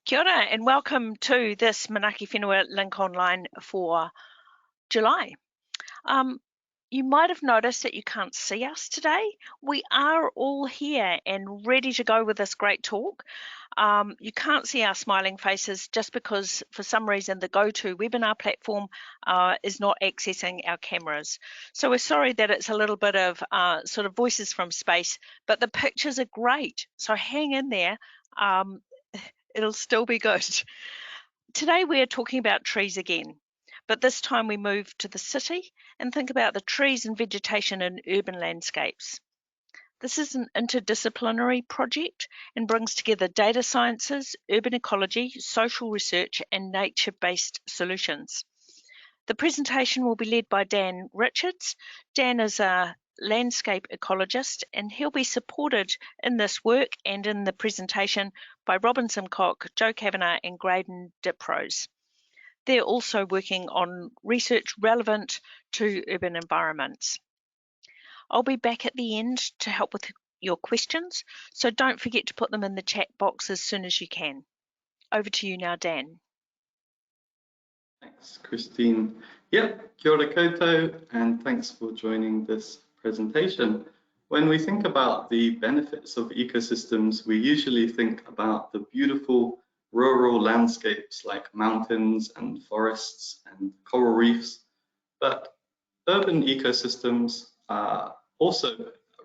Kia ora and welcome to this Manaki Whenua Link Online for July. You might have noticed that you can't see us today. We are all here and ready to go with this great talk. You can't see our smiling faces just because for some reason the GoToWebinar platform is not accessing our cameras. So we're sorry that it's a little bit of sort of voices from space, but the pictures are great. So hang in there. It'll still be good. Today we are talking about trees again, but this time we move to the city and think about the trees and vegetation in urban landscapes. This is an interdisciplinary project and brings together data sciences, urban ecology, social research, and nature-based solutions. The presentation will be led by Dan Richards. Dan is a landscape ecologist and he'll be supported in this work and in the presentation by Robin Simcock, Joe Kavanagh and Graydon Diprose. They're also working on research relevant to urban environments. I'll be back at the end to help with your questions, so don't forget to put them in the chat box as soon as you can. Over to you now, Dan. Thanks, Christine. Yep, kia ora koutou, and thanks for joining this presentation. When we think about the benefits of ecosystems, we usually think about the beautiful rural landscapes like mountains and forests and coral reefs, but urban ecosystems are also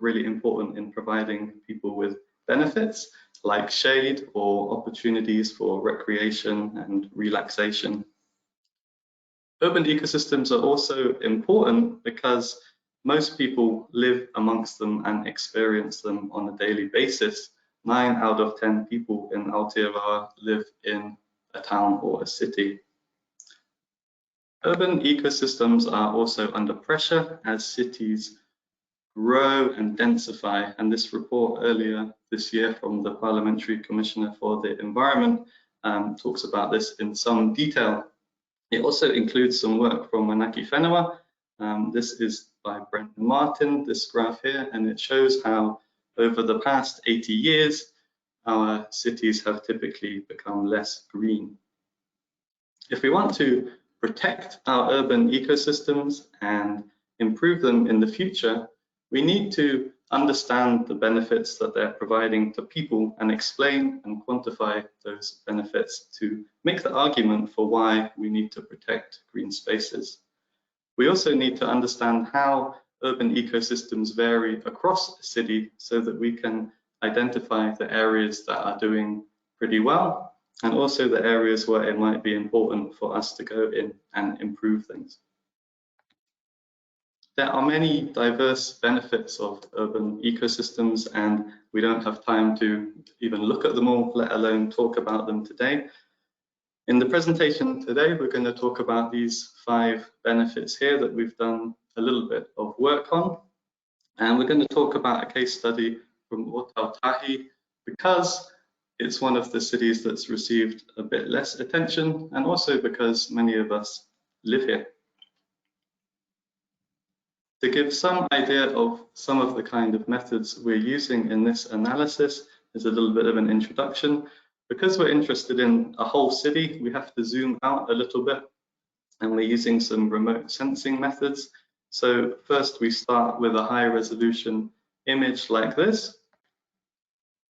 really important in providing people with benefits like shade or opportunities for recreation and relaxation. Urban ecosystems are also important because most people live amongst them and experience them on a daily basis. 9 out of 10 people in Aotearoa live in a town or a city. Urban ecosystems are also under pressure as cities grow and densify, and this report earlier this year from the Parliamentary Commissioner for the Environment talks about this in some detail. It also includes some work from Manaki Whenua. This is by Brendan Martin, this graph here, and it shows how over the past 80 years, our cities have typically become less green. If we want to protect our urban ecosystems and improve them in the future, we need to understand the benefits that they're providing to people and explain and quantify those benefits to make the argument for why we need to protect green spaces. We also need to understand how urban ecosystems vary across a city so that we can identify the areas that are doing pretty well and also the areas where it might be important for us to go in and improve things. There are many diverse benefits of urban ecosystems, and we don't have time to even look at them all, let alone talk about them today. In the presentation today, we're going to talk about these 5 benefits here that we've done a little bit of work on. And we're going to talk about a case study from Ōtautahi because it's one of the cities that's received a bit less attention, and also because many of us live here. To give some idea of some of the kind of methods we're using in this analysis is a little bit of an introduction. Because we're interested in a whole city, we have to zoom out a little bit, and we're using some remote sensing methods. So first we start with a high resolution image like this,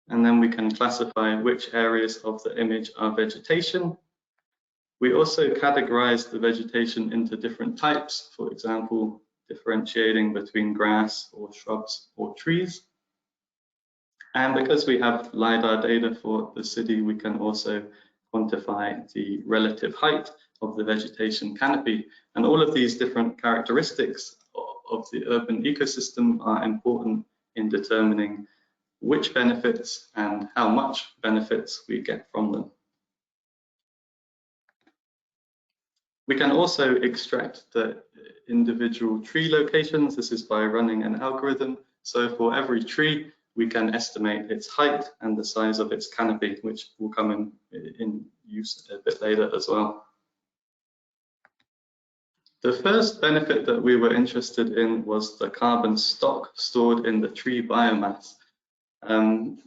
and then we can classify which areas of the image are vegetation. We also categorize the vegetation into different types, for example, differentiating between grass or shrubs or trees. And because we have LiDAR data for the city, we can also quantify the relative height of the vegetation canopy. And all of these different characteristics of the urban ecosystem are important in determining which benefits and how much benefits we get from them. We can also extract the individual tree locations. This is by running an algorithm. So for every tree, we can estimate its height and the size of its canopy, which will come in use a bit later as well. The first benefit that we were interested in was the carbon stock stored in the tree biomass.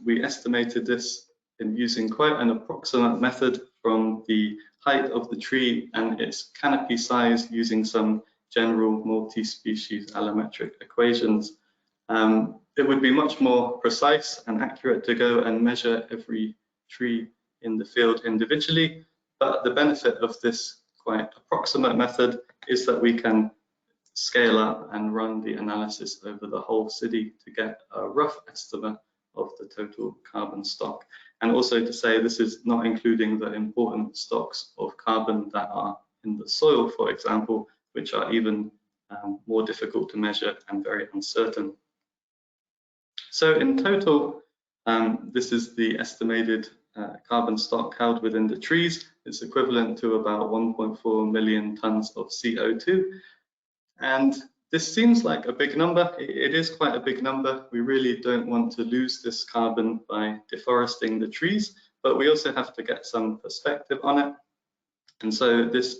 We estimated this in using quite an approximate method from the height of the tree and its canopy size using some general multi-species allometric equations. It would be much more precise and accurate to go and measure every tree in the field individually, but the benefit of this quite approximate method is that we can scale up and run the analysis over the whole city to get a rough estimate of the total carbon stock. And also to say this is not including the important stocks of carbon that are in the soil, for example, which are even more difficult to measure and very uncertain. So in total, this is the estimated carbon stock held within the trees. It's equivalent to about 1.4 million tons of CO2. And this seems like a big number. It is quite a big number. We really don't want to lose this carbon by deforesting the trees, but we also have to get some perspective on it. And so this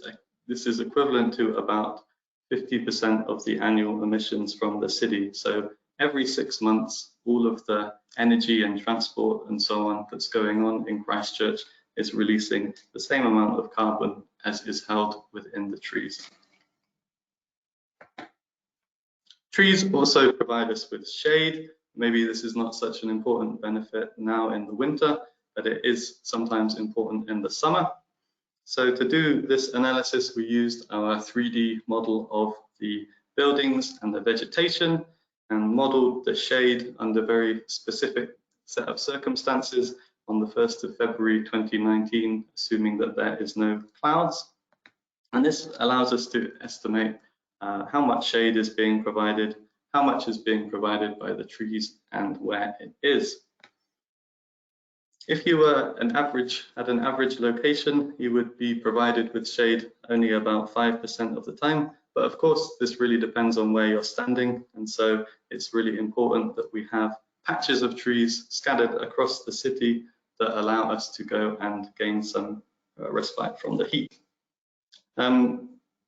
is equivalent to about 50% of the annual emissions from the city. So every 6 months, all of the energy and transport and so on that's going on in Christchurch is releasing the same amount of carbon as is held within the trees. Trees also provide us with shade. Maybe this is not such an important benefit now in the winter, but it is sometimes important in the summer. So to do this analysis, we used our 3D model of the buildings and the vegetation and modeled the shade under very specific set of circumstances on the 1st of February 2019, assuming that there is no clouds. And this allows us to estimate how much shade is being provided, how much is being provided by the trees, and where it is. If you were at an average location, you would be provided with shade only about 5% of the time. But of course, this really depends on where you're standing. And so it's really important that we have patches of trees scattered across the city that allow us to go and gain some respite from the heat.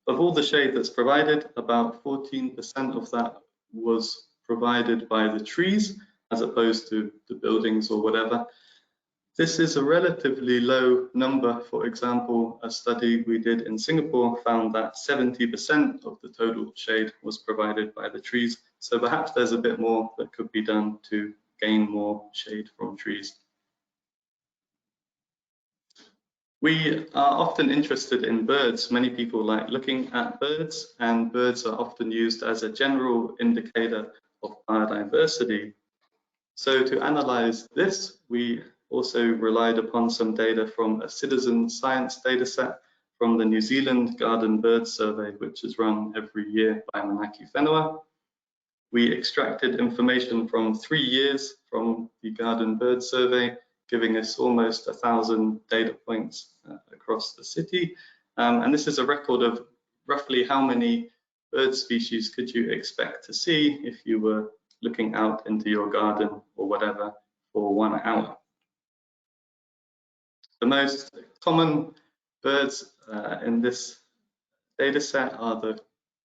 Of all the shade that's provided, about 14% of that was provided by the trees as opposed to the buildings or whatever. This is a relatively low number. For example, a study we did in Singapore found that 70% of the total shade was provided by the trees. So perhaps there's a bit more that could be done to gain more shade from trees. We are often interested in birds. Many people like looking at birds, and birds are often used as a general indicator of biodiversity. So to analyze this, we also relied upon some data from a citizen science data set from the New Zealand Garden Bird Survey, which is run every year by Manaki Whenua. We extracted information from 3 years from the Garden Bird Survey, giving us almost 1,000 data points across the city. And this is a record of roughly how many bird species could you expect to see if you were looking out into your garden or whatever for 1 hour. The most common birds in this data set are the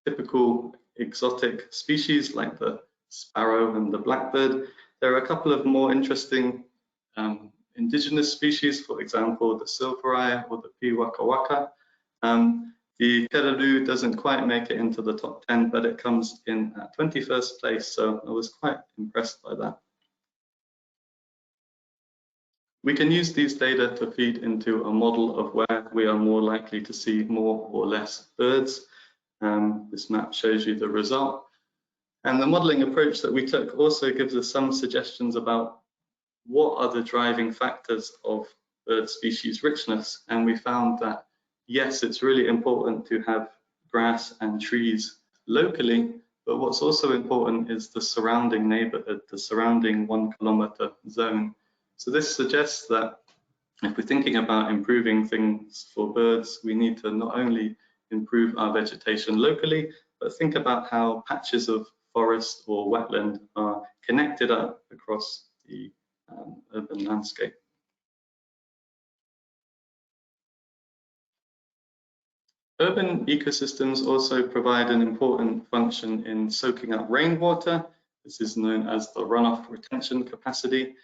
typical exotic species like the sparrow and the blackbird. There are a couple of more interesting indigenous species, for example, the silvereye or the piwakawaka. The kereroo doesn't quite make it into the top 10, but it comes in at 21st place, so I was quite impressed by that. We can use these data to feed into a model of where we are more likely to see more or less birds. This map shows you the result. And the modeling approach that we took also gives us some suggestions about what are the driving factors of bird species richness. And we found that, yes, it's really important to have grass and trees locally, but what's also important is the surrounding neighborhood, the surrounding 1 kilometer zone. So this suggests that if we're thinking about improving things for birds, we need to not only improve our vegetation locally, but think about how patches of forest or wetland are connected up across the urban landscape. Urban ecosystems also provide an important function in soaking up rainwater. This is known as the runoff retention capacity.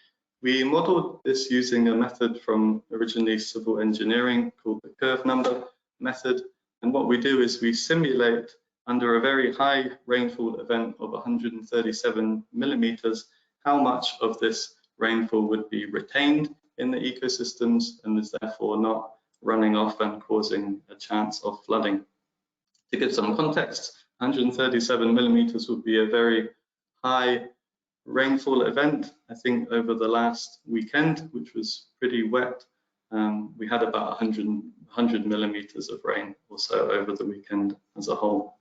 We modeled this using a method from originally civil engineering called the curve number method. And what we do is we simulate under a very high rainfall event of 137 millimeters, how much of this rainfall would be retained in the ecosystems and is therefore not running off and causing a chance of flooding. To give some context, 137 millimeters would be a very high rainfall event. I think over the last weekend, which was pretty wet, we had about 100 millimeters of rain or so over the weekend as a whole.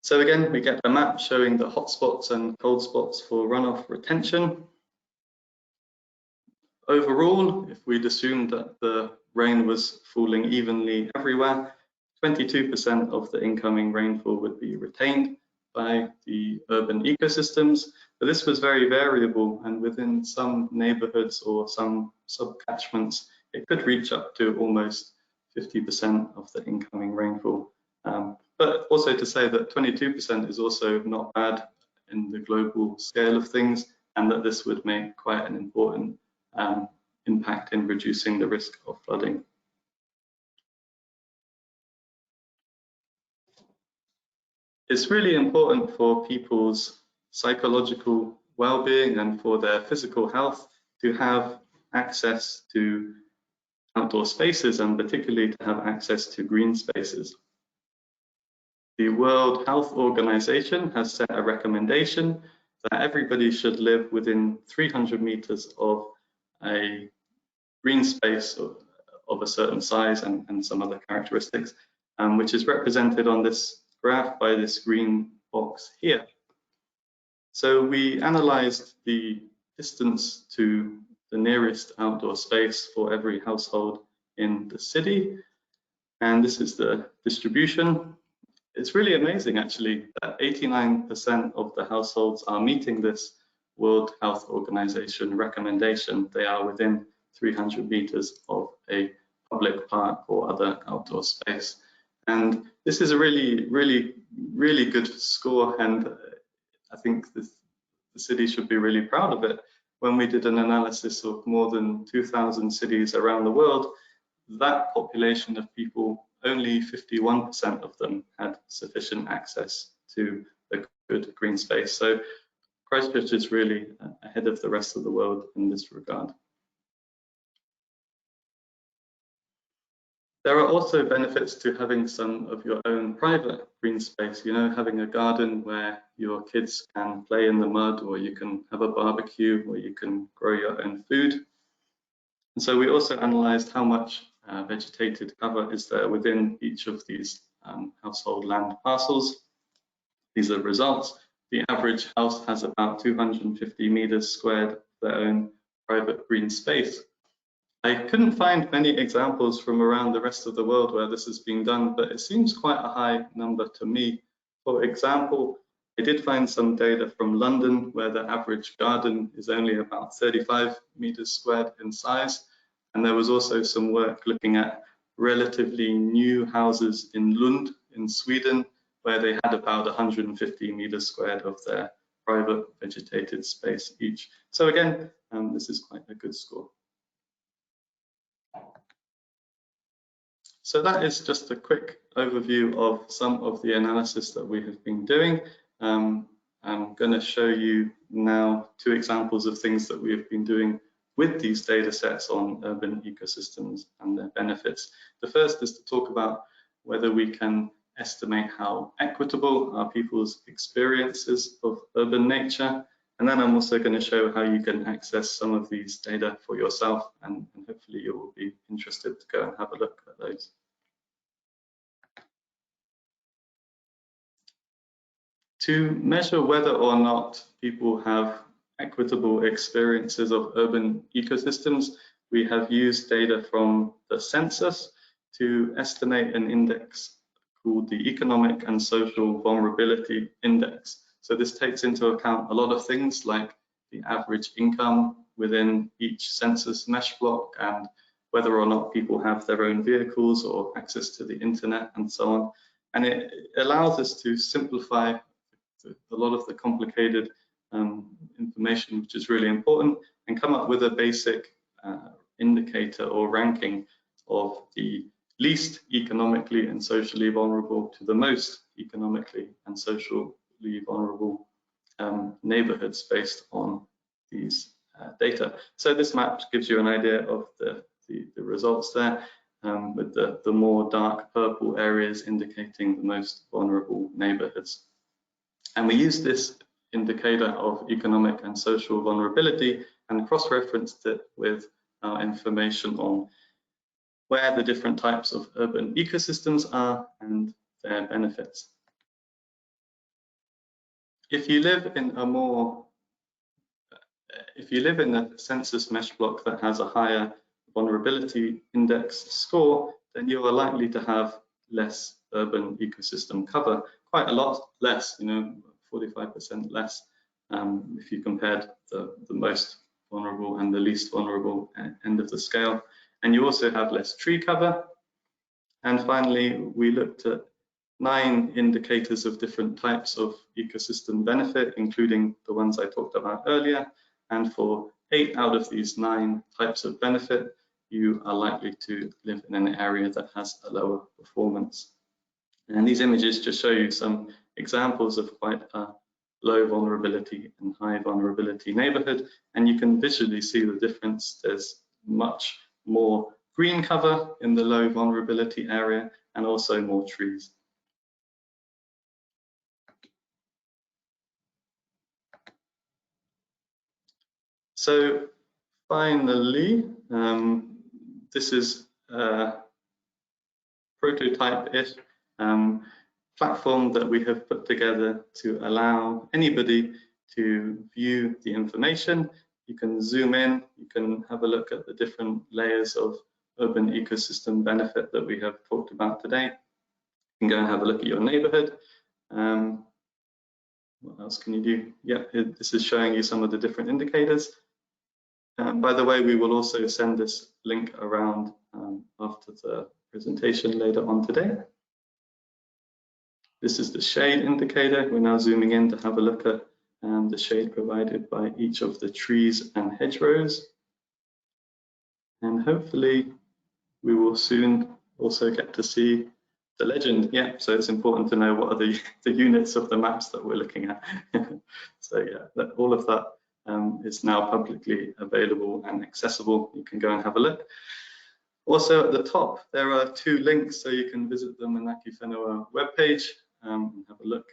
So again, we get a map showing the hotspots and cold spots for runoff retention. Overall, if we'd assumed that the rain was falling evenly everywhere, 22% of the incoming rainfall would be retained by the urban ecosystems, but this was very variable, and within some neighborhoods or some subcatchments, it could reach up to almost 50% of the incoming rainfall. But also to say that 22% is also not bad in the global scale of things, and that this would make quite an important impact in reducing the risk of flooding. It's really important for people's psychological well-being and for their physical health to have access to outdoor spaces, and particularly to have access to green spaces. The World Health Organization has set a recommendation that everybody should live within 300 meters of a green space of a certain size and some other characteristics, which is represented on this graph by this green box here. So we analyzed the distance to the nearest outdoor space for every household in the city, and this is the distribution. It's really amazing actually that 89% of the households are meeting this World Health Organization recommendation. They are within 300 meters of a public park or other outdoor space. And this is a really good score, and I think the city should be really proud of it. When we did an analysis of more than 2,000 cities around the world, that population of people, only 51% of them had sufficient access to a good green space. So Christchurch is really ahead of the rest of the world in this regard. There are also benefits to having some of your own private green space, you know, having a garden where your kids can play in the mud, or you can have a barbecue, or you can grow your own food. And so we also analysed how much vegetated cover is there within each of these household land parcels. These are the results. The average house has about 250 meters squared of their own private green space. I couldn't find many examples from around the rest of the world where this has been done, but it seems quite a high number to me. For example, I did find some data from London where the average garden is only about 35 meters squared in size. And there was also some work looking at relatively new houses in Lund in Sweden, where they had about 150 meters squared of their private vegetated space each. So again, this is quite a good score. So that is just a quick overview of some of the analysis that we have been doing. I'm going to show you now 2 examples of things that we have been doing with these data sets on urban ecosystems and their benefits. The first is to talk about whether we can estimate how equitable are people's experiences of urban nature. And then I'm also going to show how you can access some of these data for yourself, and hopefully you will be interested to go and have a look at those. To measure whether or not people have equitable experiences of urban ecosystems, we have used data from the census to estimate an index called the Economic and Social Vulnerability Index. So this takes into account a lot of things like the average income within each census mesh block, and whether or not people have their own vehicles or access to the internet and so on. And it allows us to simplify a lot of the complicated information, which is really important, and come up with a basic indicator or ranking of the least economically and socially vulnerable to the most economically and socially vulnerable neighborhoods based on these data. So this map gives you an idea of the results there, with the more dark purple areas indicating the most vulnerable neighborhoods. And we use this indicator of economic and social vulnerability and cross-referenced it with our information on where the different types of urban ecosystems are and their benefits. If you live in a census mesh block that has a higher vulnerability index score, then you are likely to have less urban ecosystem cover, quite a lot less, 45% less if you compared the most vulnerable and the least vulnerable end of the scale. And you also have less tree cover. And finally, we looked at 9 indicators of different types of ecosystem benefit, including the ones I talked about earlier. And for 8 out of these 9 types of benefit, you are likely to live in an area that has a lower performance. And these images just show you some examples of quite a low vulnerability and high vulnerability neighborhood. And you can visually see the difference. There's much more green cover in the low vulnerability area and also more trees. So finally, this is a prototype-ish platform that we have put together to allow anybody to view the information. You can zoom in, you can have a look at the different layers of urban ecosystem benefit that we have talked about today. You can go and have a look at your neighborhood. What else can you do? Yeah, this is showing you some of the different indicators. By the way, we will also send this link around after the presentation later on today. This is the shade indicator. We're now zooming in to have a look at the shade provided by each of the trees and hedgerows. And hopefully we will soon also get to see the legend. Yeah, so it's important to know what are the units of the maps that we're looking at. So yeah, all of that is now publicly available and accessible. You can go and have a look. Also at the top, there are 2 links, so you can visit the Manaki Whenua webpage and have a look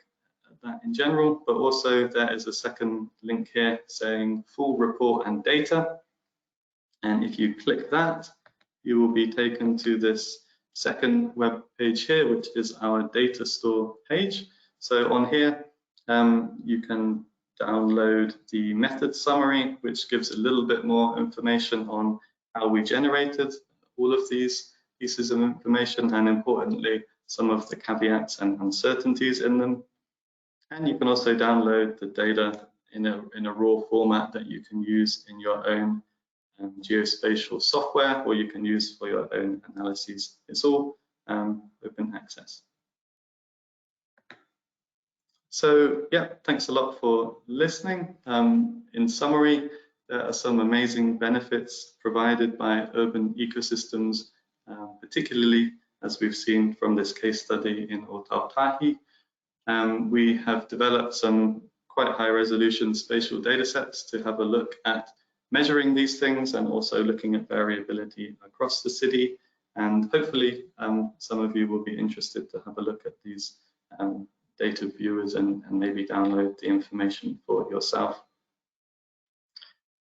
at that in general, but also there is a second link here saying full report and data. And if you click that, you will be taken to this second web page here, which is our data store page. So on here, you can download the method summary, which gives a little bit more information on how we generated all of these pieces of information, and importantly, some of the caveats and uncertainties in them. And you can also download the data in a raw format that you can use in your own geospatial software, or you can use for your own analyses. It's all open access. So yeah, thanks a lot for listening. In summary, there are some amazing benefits provided by urban ecosystems, particularly as we've seen from this case study in Ōtautahi. We have developed some quite high resolution spatial data sets to have a look at measuring these things and also looking at variability across the city. And hopefully some of you will be interested to have a look at these data viewers and maybe download the information for yourself.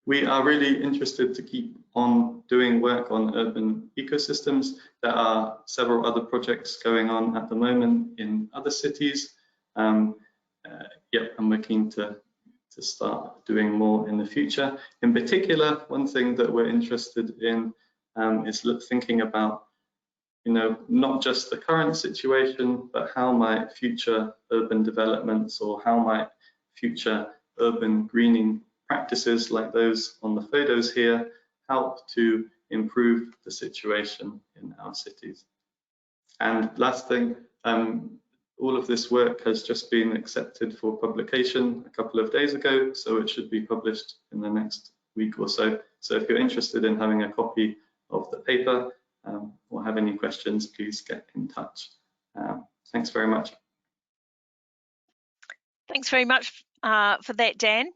We are really interested to keep on doing work on urban ecosystems. There are several other projects going on at the moment in other cities. And we're keen to start doing more in the future. In particular, one thing that we're interested in is thinking about, not just the current situation, but how might future urban developments or how might future urban greening practices like those on the photos here help to improve the situation in our cities. And last thing, all of this work has just been accepted for publication a couple of days ago, so it should be published in the next week or so. So if you're interested in having a copy of the paper or have any questions, please get in touch. Thanks very much. Thanks very much for that, Dan.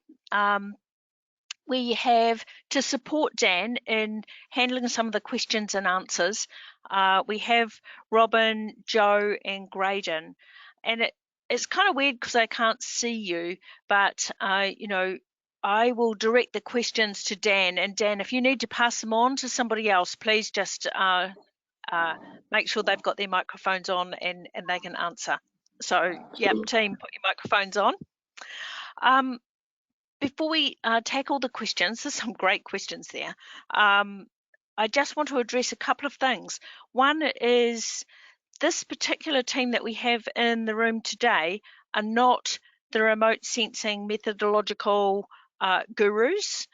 We have, to support Dan in handling some of the questions and answers, we have Robin, Joe and Graydon. And it's kind of weird because I can't see you, but you know, I will direct the questions to Dan. And Dan, if you need to pass them on to somebody else, please just make sure they've got their microphones on and they can answer. So, yep, team, put your microphones on. Before we tackle the questions, there's some great questions there. I just want to address a couple of things. One is this particular team that we have in the room today are not the remote sensing methodological gurus.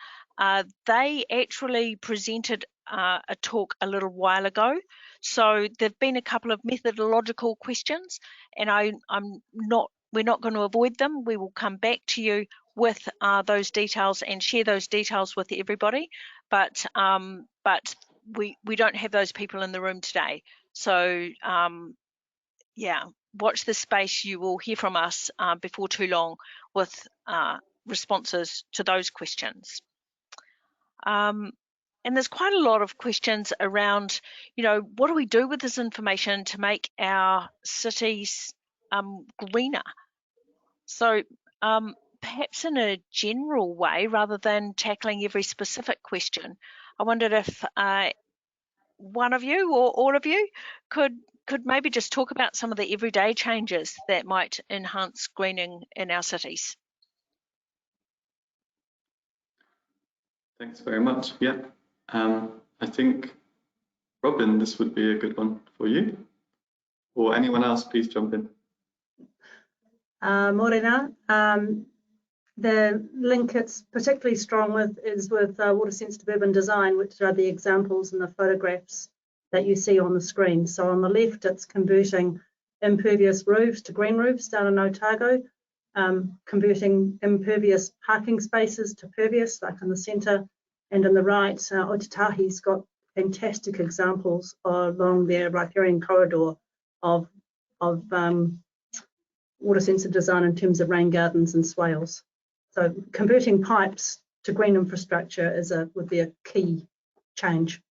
They actually presented a talk a little while ago. So there've been a couple of methodological questions, and we're not going to avoid them. We will come back to you with those details and share those details with everybody, but we don't have those people in the room today. So yeah, watch this space. You will hear from us before too long with responses to those questions. And there's quite a lot of questions around, you know, what do we do with this information to make our cities greener? So perhaps in a general way, rather than tackling every specific question, I wondered if one of you or all of you could maybe just talk about some of the everyday changes that might enhance greening in our cities. Thanks very much. Yeah, I think, Robin, this would be a good one for you. Or anyone else, please jump in. Morena. The link it's particularly strong with is with WaterSense urban design, which are the examples and the photographs that you see on the screen. So on the left, it's converting impervious roofs to green roofs down in Otago, converting impervious parking spaces to pervious, like in the centre, and in the right, Ōtautahi's got fantastic examples along their riparian corridor of water sensor design in terms of rain gardens and swales. So converting pipes to green infrastructure would be a key change.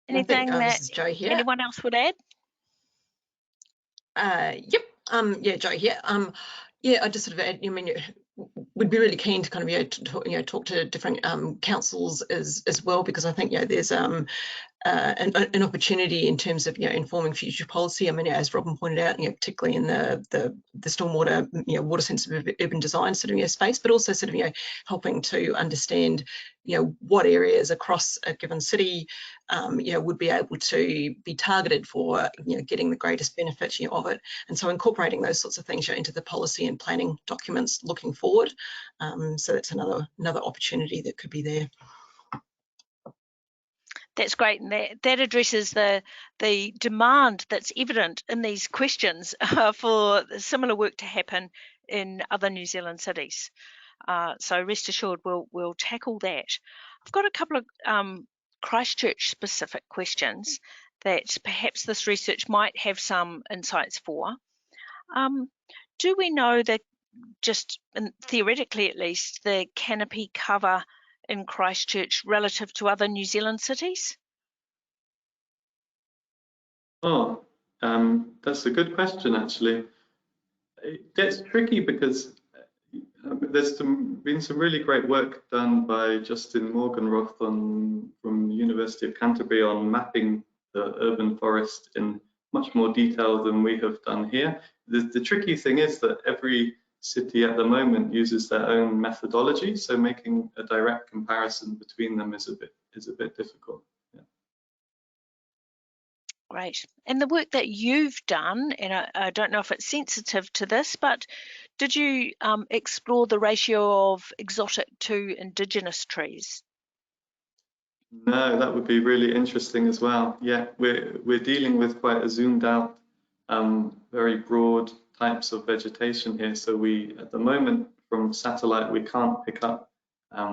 Anything that this is Jo here. anyone else would add? Yep. Yeah, Jo here. Yeah, I just sort of add, I mean, we'd be really keen to kind of talk to different councils as well, because I think there's an opportunity in terms of informing future policy. I mean, as Robin pointed out, particularly in the stormwater water sensitive urban design sort of space, but also sort of helping to understand what areas across a given city would be able to be targeted for getting the greatest benefit of it, and so incorporating those sorts of things into the policy and planning documents looking forward. So that's another opportunity that could be there. That's great, and that addresses the demand that's evident in these questions for similar work to happen in other New Zealand cities. So rest assured, we'll tackle that. I've got a couple of Christchurch specific questions that perhaps this research might have some insights for. Do we know that, just theoretically at least, the canopy cover in Christchurch relative to other New Zealand cities? Oh, that's a good question, actually. It gets tricky because there's been some really great work done by Justin Morganroth from the University of Canterbury on mapping the urban forest in much more detail than we have done here. The tricky thing is that every city at the moment uses their own methodology, so making a direct comparison between them is a bit difficult. Yeah. Great. And the work that you've done, and I don't know if it's sensitive to this, but did you explore the ratio of exotic to indigenous trees? No, that would be really interesting as well. Yeah, we're dealing with quite a zoomed out, very broad types of vegetation here. So we, at the moment, from satellite, we can't pick up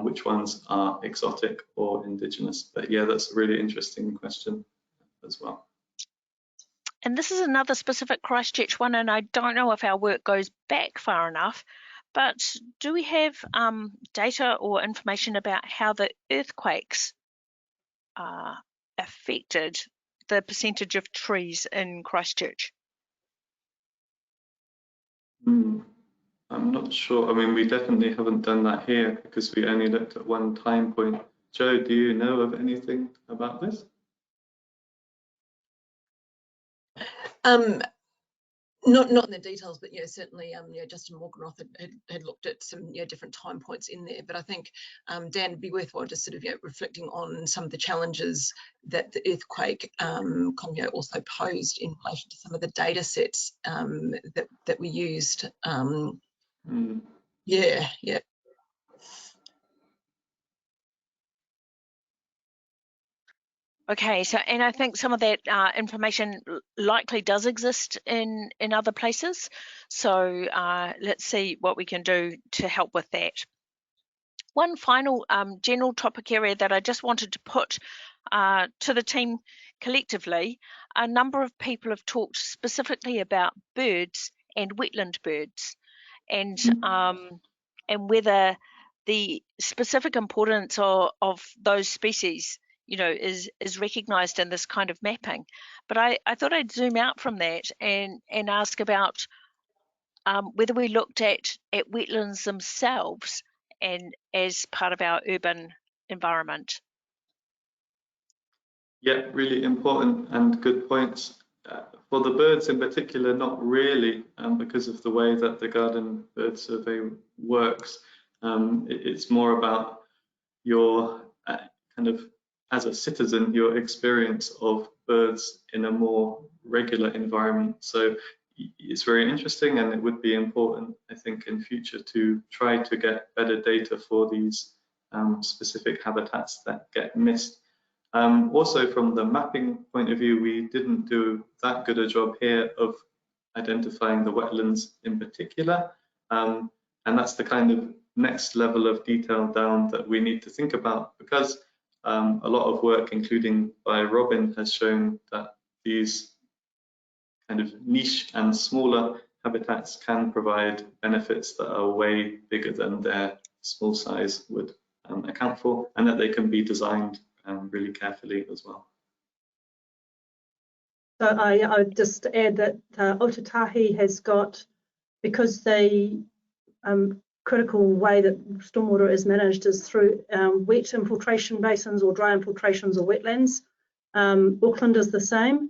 which ones are exotic or indigenous. But yeah, that's a really interesting question as well. And this is another specific Christchurch one, and I don't know if our work goes back far enough, but do we have data or information about how the earthquakes affected the percentage of trees in Christchurch? I'm not sure. I mean, we definitely haven't done that here because we only looked at one time point. Joe, do you know of anything about this? Not in the details, but yeah, certainly Justin Morganoff had looked at some different time points in there. But I think Dan, it'd be worthwhile just sort of reflecting on some of the challenges that the earthquake also posed in relation to some of the data sets that we used. Yeah. Okay, so, and I think some of that information likely does exist in other places. So let's see what we can do to help with that. One final general topic area that I just wanted to put to the team collectively. A number of people have talked specifically about birds and wetland birds, and whether the specific importance of those species is recognized in this kind of mapping. But I thought I'd zoom out from that and ask about whether we looked at wetlands themselves and as part of our urban environment. Yeah, really important and good points. For the birds in particular, not really, because of the way that the Garden Bird Survey works. It's more about your kind of, as a citizen, your experience of birds in a more regular environment. So it's very interesting, and it would be important, I think, in future to try to get better data for these specific habitats that get missed. Also, from the mapping point of view, we didn't do that good a job here of identifying the wetlands in particular. And that's the kind of next level of detail down that we need to think about, because a lot of work, including by Robin, has shown that these kind of niche and smaller habitats can provide benefits that are way bigger than their small size would account for, and that they can be designed really carefully as well. So I would just add that Ōtautahi has got, because the critical way that stormwater is managed is through wet infiltration basins or dry infiltrations or wetlands. Auckland is the same,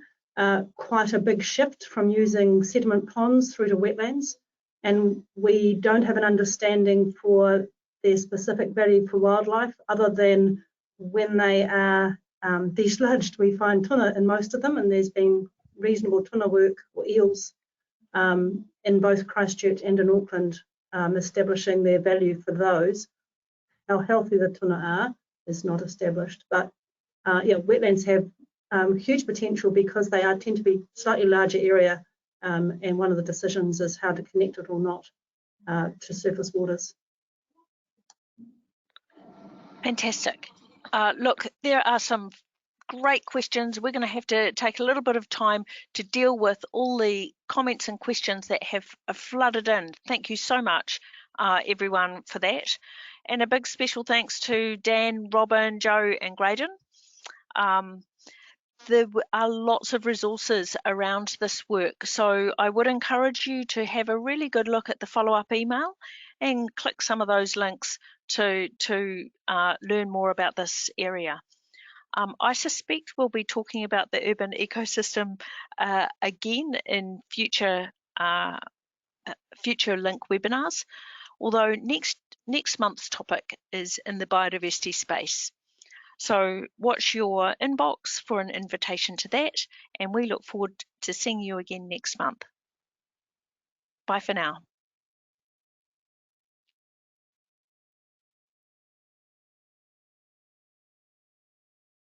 quite a big shift from using sediment ponds through to wetlands, and we don't have an understanding for their specific value for wildlife other than when they are desludged. We find tuna in most of them, and there's been reasonable tuna work or eels in both Christchurch and in Auckland, establishing their value for those. How healthy the tuna are is not established, but yeah, wetlands have huge potential because they tend to be slightly larger area, and one of the decisions is how to connect it or not to surface waters. Fantastic. Look, there are some great questions. We're going to have to take a little bit of time to deal with all the comments and questions that have flooded in. Thank you so much, everyone, for that. And a big special thanks to Dan, Robin, Joe and Graydon. There are lots of resources around this work, so I would encourage you to have a really good look at the follow-up email and click some of those links to learn more about this area. I suspect we'll be talking about the urban ecosystem again in future LINK webinars, although next month's topic is in the biodiversity space. So watch your inbox for an invitation to that, and we look forward to seeing you again next month. Bye for now.